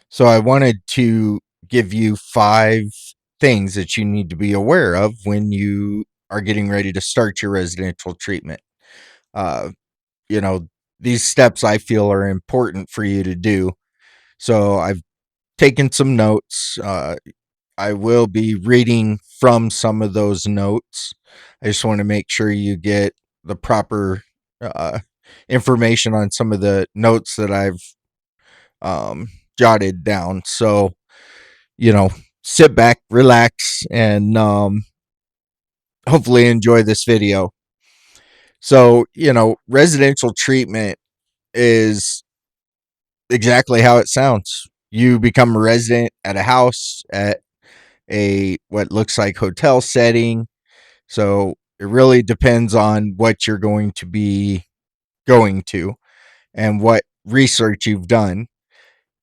So I wanted to give you 5 things that you need to be aware of when you are getting ready to start your residential treatment. Uh, you know, these steps I feel are important for you to do. So I've taken some notes. I will be reading from some of those notes. I just want to make sure you get the proper uh, information on some of the notes that I've jotted down. So, you know, sit back, relax, and hopefully enjoy this video. So, residential treatment is exactly how it sounds. You become a resident at a house, at a what looks like hotel setting. So it really depends on what you're going to be going to and what research you've done.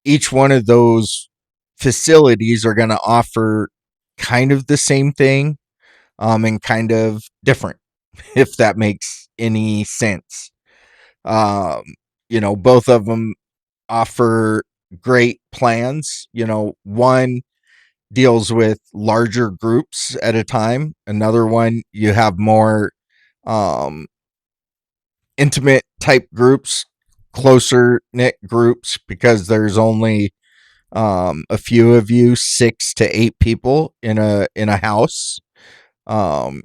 Each one of those facilities are going to offer kind of the same thing, and kind of different, if that makes any sense. Um, both of them offer great plans. One deals with larger groups at a time. Another one, you have more um, intimate type groups, closer knit groups, because there's only a few of you, 6 to 8 people in a house. Um,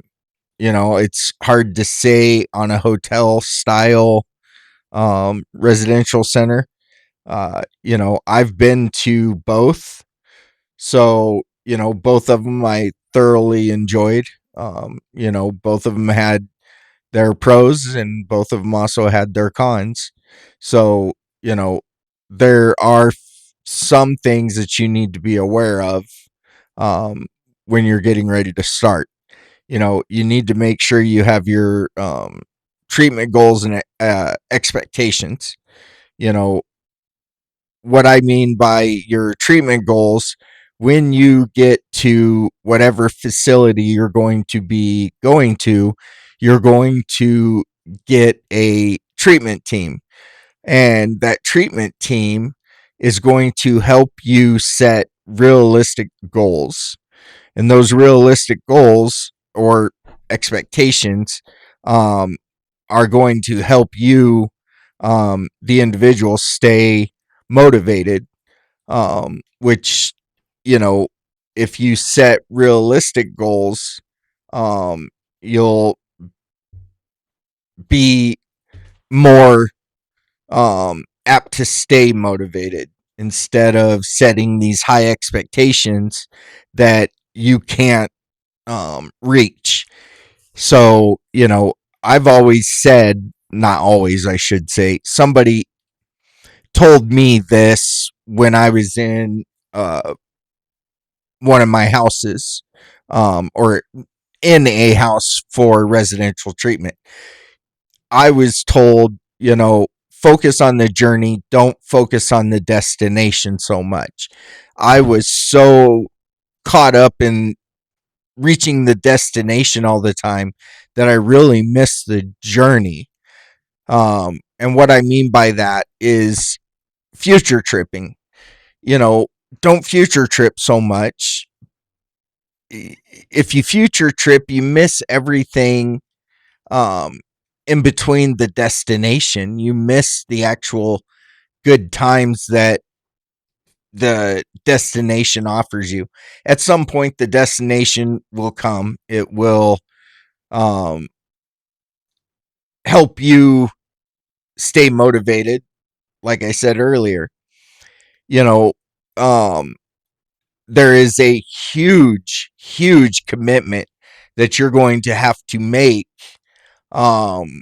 it's hard to say on a hotel style residential center. I've been to both, so both of them I thoroughly enjoyed. Both of them had their pros, and both of them also had their cons. So, you know, there are some things that you need to be aware of um, when you're getting ready to start. You need to make sure you have your treatment goals and expectations. You know, what I mean by your treatment goals, when you get to whatever facility you're going to be going to, you're going to get a treatment team. And that treatment team is going to help you set realistic goals. And those realistic goals or expectations um, are going to help you, the individual, stay motivated. Which, you know, if you set realistic goals, um, you'll be more apt to stay motivated instead of setting these high expectations that you can't reach. So, I've always said, not always, I should say, somebody told me this when I was in one of my houses, or in a house for residential treatment. I was told, focus on the journey, don't focus on the destination so much. I was so caught up in reaching the destination all the time that I really missed the journey. And what I mean by that is future tripping. You know, don't future trip so much. If you future trip, you miss everything um, in between the destination. You miss the actual good times that the destination offers you. At some point, the destination will come. It will um, help you stay motivated. Like I said earlier, you know, um, there is a huge, huge commitment that you're going to have to make um,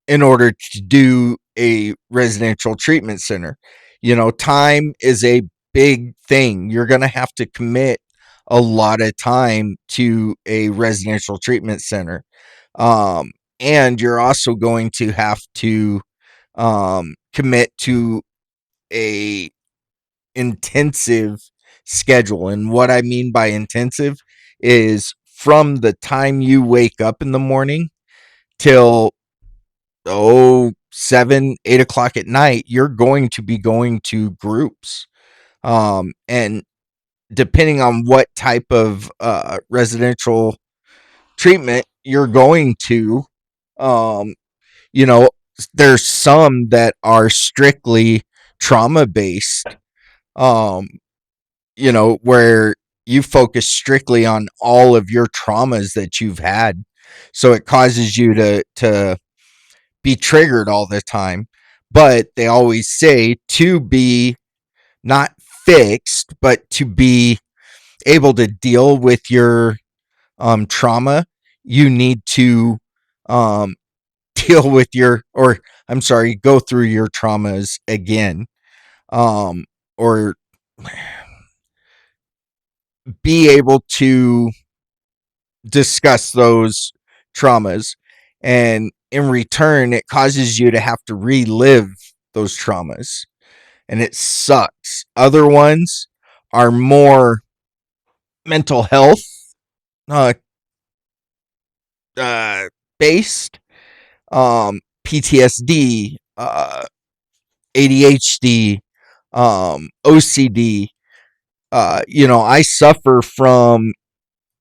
in order to do a residential treatment center. Time is a big thing. You're going to have to commit a lot of time to a residential treatment center. And you're also going to have to commit to a intensive schedule. And what I mean by intensive is from the time you wake up in the morning till 7, 8 o'clock at night, you're going to be going to groups. And depending on what type of residential treatment you're going to, um, you know, there's some that are strictly trauma based, um, where you focus strictly on all of your traumas that you've had. So it causes you to be triggered all the time. But they always say to be not fixed, but to be able to deal with your trauma, you need to um, deal with or I'm sorry, go through your traumas again, or be able to discuss those traumas. And in return, it causes you to have to relive those traumas. And it sucks. Other ones are more mental health uh, uh, based, PTSD, ADHD, OCD. I suffer from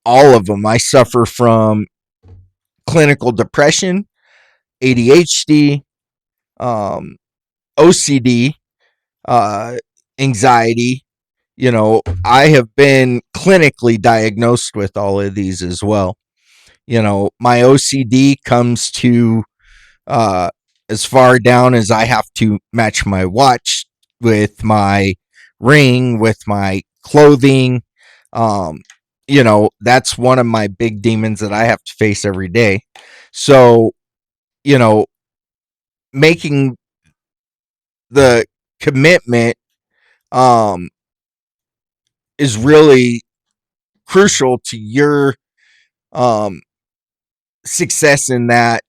all of them. I suffer from clinical depression, ADHD, um, OCD, uh, anxiety. I have been clinically diagnosed with all of these as well. My OCD comes to uh, as far down as I have to match my watch with my ring, with my clothing. That's one of my big demons that I have to face every day. So, you know, making the commitment um, is really crucial to your um, success in that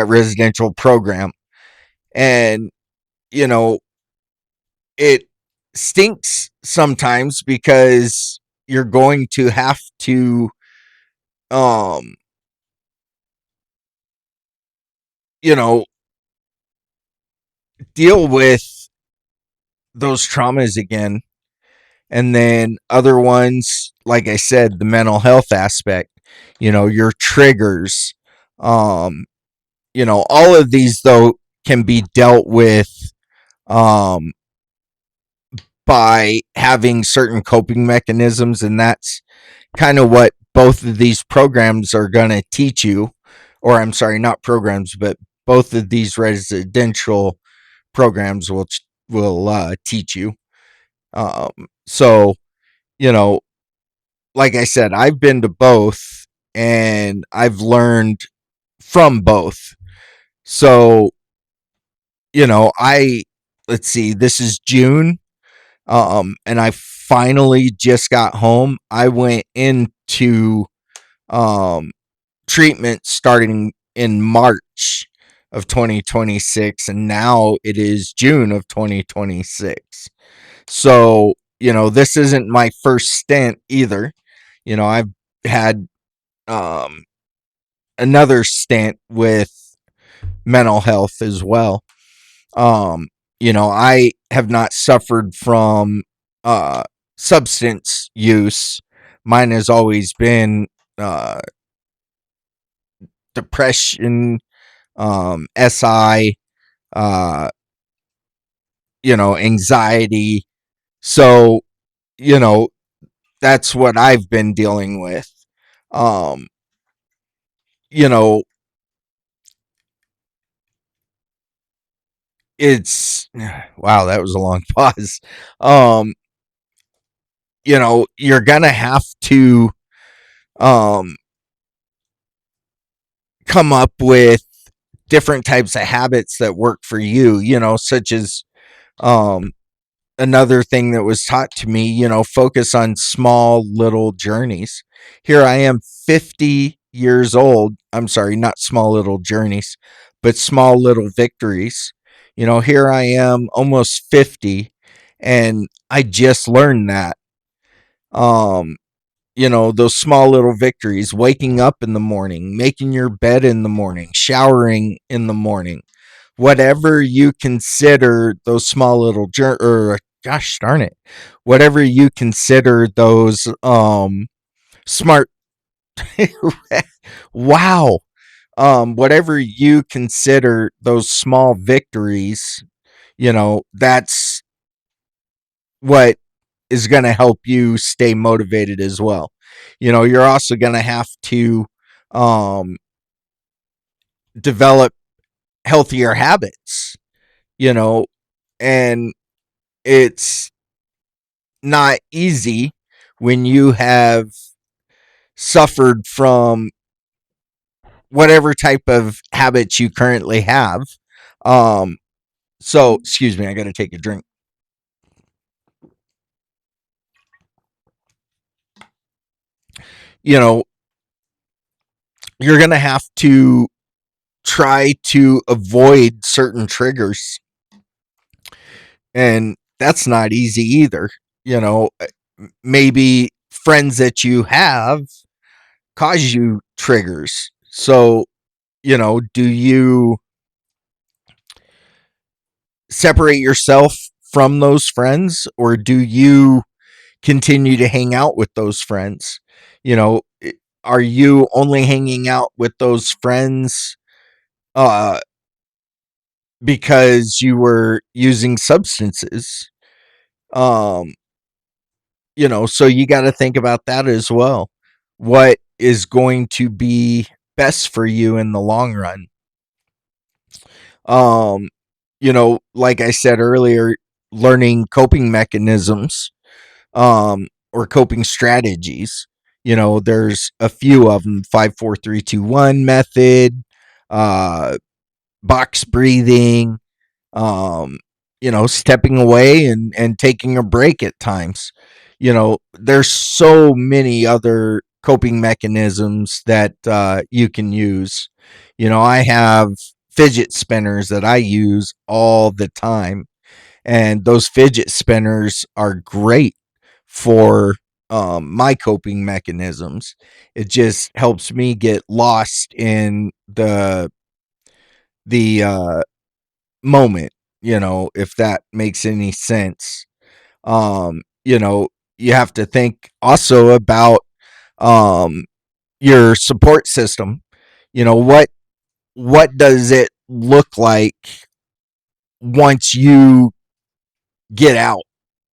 residential program. And you know, it stinks sometimes because you're going to have to um you know deal with those traumas again. And then other ones, like I said, the mental health aspect, your triggers, um all of these though can be dealt with um by having certain coping mechanisms. And that's kind of what both of these programs are going to teach you. Or I'm sorry, not programs, but both of these residential programs will teach you. So, you know, like I said, I've been to both and I've learned from both. So, let's see, this is June. And I finally just got home. I went into um treatment starting in March of 2026, and now it is June of 2026. So, this isn't my first stint either. I've had um another stint with mental health as well. Um, I have not suffered from uh substance use. Mine has always been uh depression, SI, uh, anxiety. So, you know, that's what I've been dealing with. Um, you know, it's wow, that was a long pause. Um, you're gonna have to um come up with different types of habits that work for you, such as um another thing that was taught to me, focus on small little journeys. Here I am 50 years old. I'm sorry, not small little journeys, but small little victories. Here I am almost 50 and I just learned that. Um, those small little victories, waking up in the morning, making your bed in the morning, showering in the morning, whatever you consider those small little or gosh darn it, whatever you consider those smart wow, whatever you consider those small victories, that's what is going to help you stay motivated as well. You're also going to have to um, develop healthier habits, you know, and it's not easy when you have suffered from whatever type of habits you currently have. So, excuse me, I got to take a drink. You know, you're going to have to try to avoid certain triggers, and that's not easy either. Maybe friends that you have cause you triggers. So, do you separate yourself from those friends, or do you continue to hang out with those friends? Are you only hanging out with those friends uh because you were using substances? um so you got to think about that as well. What is going to be best for you in the long run? um like I said earlier, learning coping mechanisms, or coping strategies. There's a few of them: 5 4 3 2 1 method, uh box breathing, stepping away and taking a break at times. There's so many other coping mechanisms that you can use. I have fidget spinners that I use all the time, and those fidget spinners are great for my coping mechanisms. It just helps me get lost in the moment, if that makes any sense. You have to think also about um your support system. What does it look like once you get out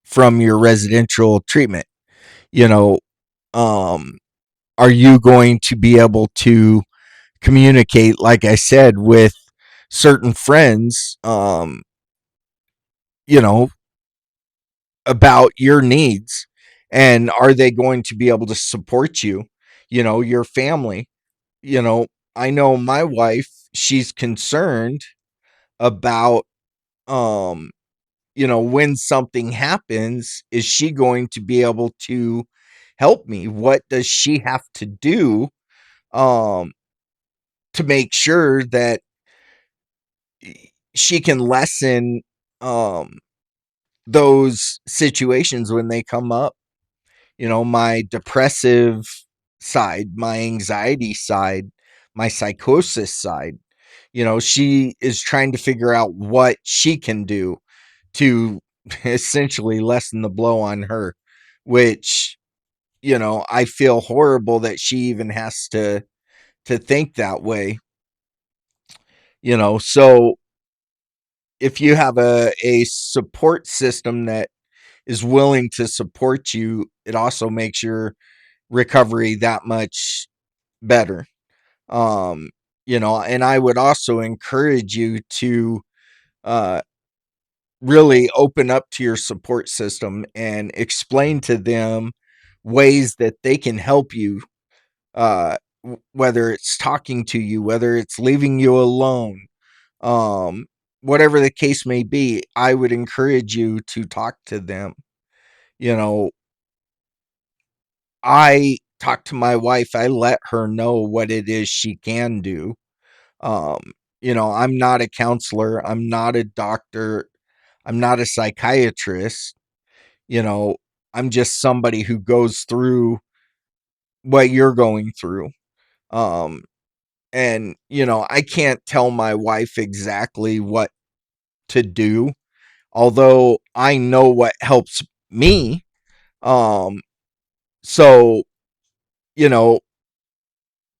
from your residential treatment? You know, um are you going to be able to communicate, like I said, with certain friends, you know, about your needs, and are they going to be able to support you? Your family. you know I know my wife, she's concerned about, um when something happens, is she going to be able to help me? What does she have to do um to make sure that she can lessen um those situations when they come up? My depressive side, my anxiety side, my psychosis side. She is trying to figure out what she can do to essentially lessen the blow on her, which, I feel horrible that she even has to think that way. So if you have a support system that is willing to support you, it also makes your recovery that much better. Um, and I would also encourage you to uh really open up to your support system and explain to them ways that they can help you, whether it's talking to you, whether it's leaving you alone, um whatever the case may be. I would encourage you to talk to them. you know I talk to my wife, I let her know what it is she can do. I'm not a counselor, I'm not a doctor, I'm not a psychiatrist. you know I'm just somebody who goes through what you're going through. um And, I can't tell my wife exactly what to do, although I know what helps me. Um, so, you know,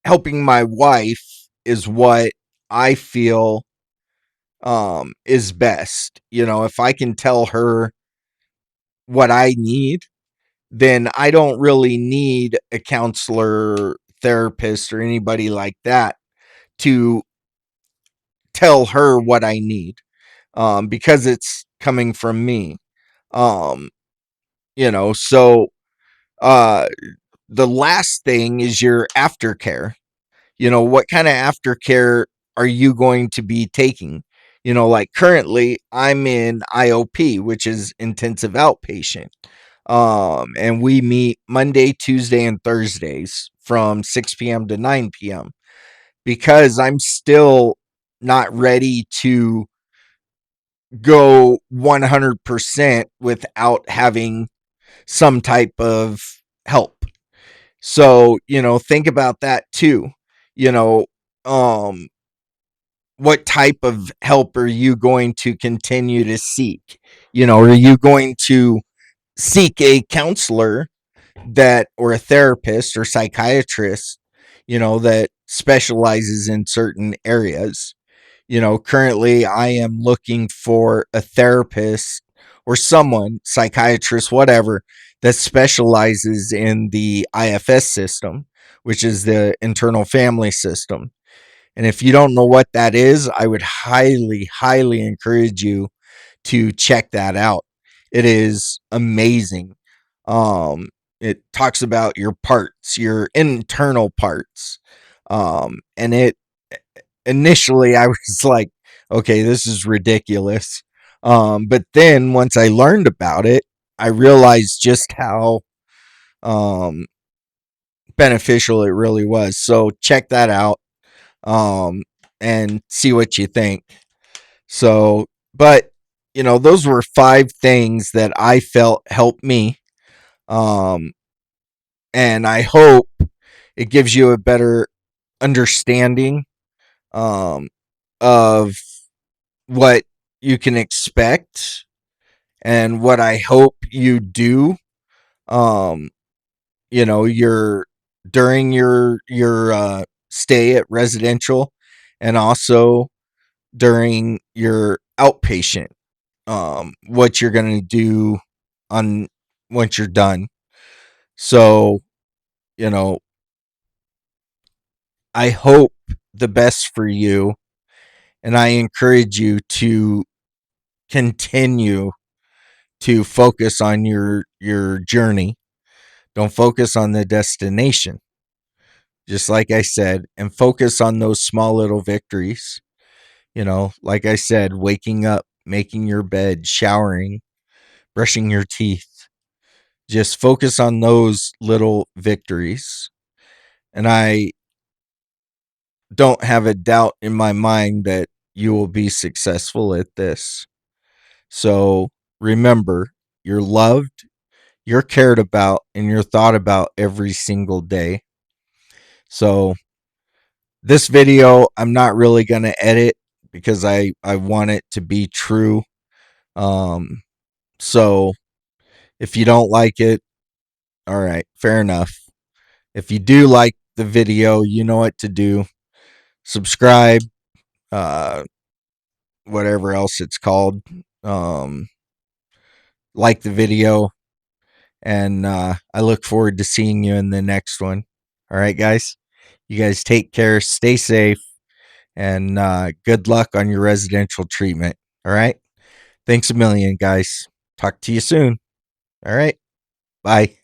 helping my wife is what I feel is best. If I can tell her what I need, then I don't really need a counselor, therapist, or anybody like that to tell her what I need, because it's coming from me. Um, so uh, the last thing is your aftercare. What kind of aftercare are you going to be taking? Like currently I'm in IOP, which is intensive outpatient. And we meet Monday, Tuesday, and Thursdays from 6 p.m. to 9 p.m. because I'm still not ready to go 100% without having some type of help. So, think about that too. You know, um, what type of help are you going to continue to seek? Are you going to seek a counselor that, or a therapist or psychiatrist, that specializes in certain areas? Currently I am looking for a therapist or someone, psychiatrist, whatever, that specializes in the IFS system, which is the internal family system. And if you don't know what that is, I would highly, highly encourage you to check that out. It is amazing. It talks about your parts, your internal parts. And it initially I was like, okay, this is ridiculous. But then once I learned about it, I realized just how um beneficial it really was. So check that out, um, and see what you think. So, but those were 5 things that I felt helped me. Um, and I hope it gives you a better understanding um, of what you can expect and what I hope you do. Um, your during your stay at residential, and also during your outpatient, what you're going to do on once you're done. So, you know, I hope the best for you, and I encourage you to continue to focus on your journey. Don't focus on the destination. Just like I said, and focus on those small little victories. Like I said, waking up, making your bed, showering, brushing your teeth. Just focus on those little victories. And I don't have a doubt in my mind that you will be successful at this. So remember, you're loved, you're cared about, and you're thought about every single day. So this video, I'm not really going to edit because I want it to be true. Um, so if you don't like it, all right, fair enough. If you do like the video, you know what to do. Subscribe, uh, whatever else it's called. Um, like the video, and I look forward to seeing you in the next one. All right, guys. You guys take care, stay safe, and good luck on your residential treatment. All right. Thanks a million, guys. Talk to you soon. All right. Bye.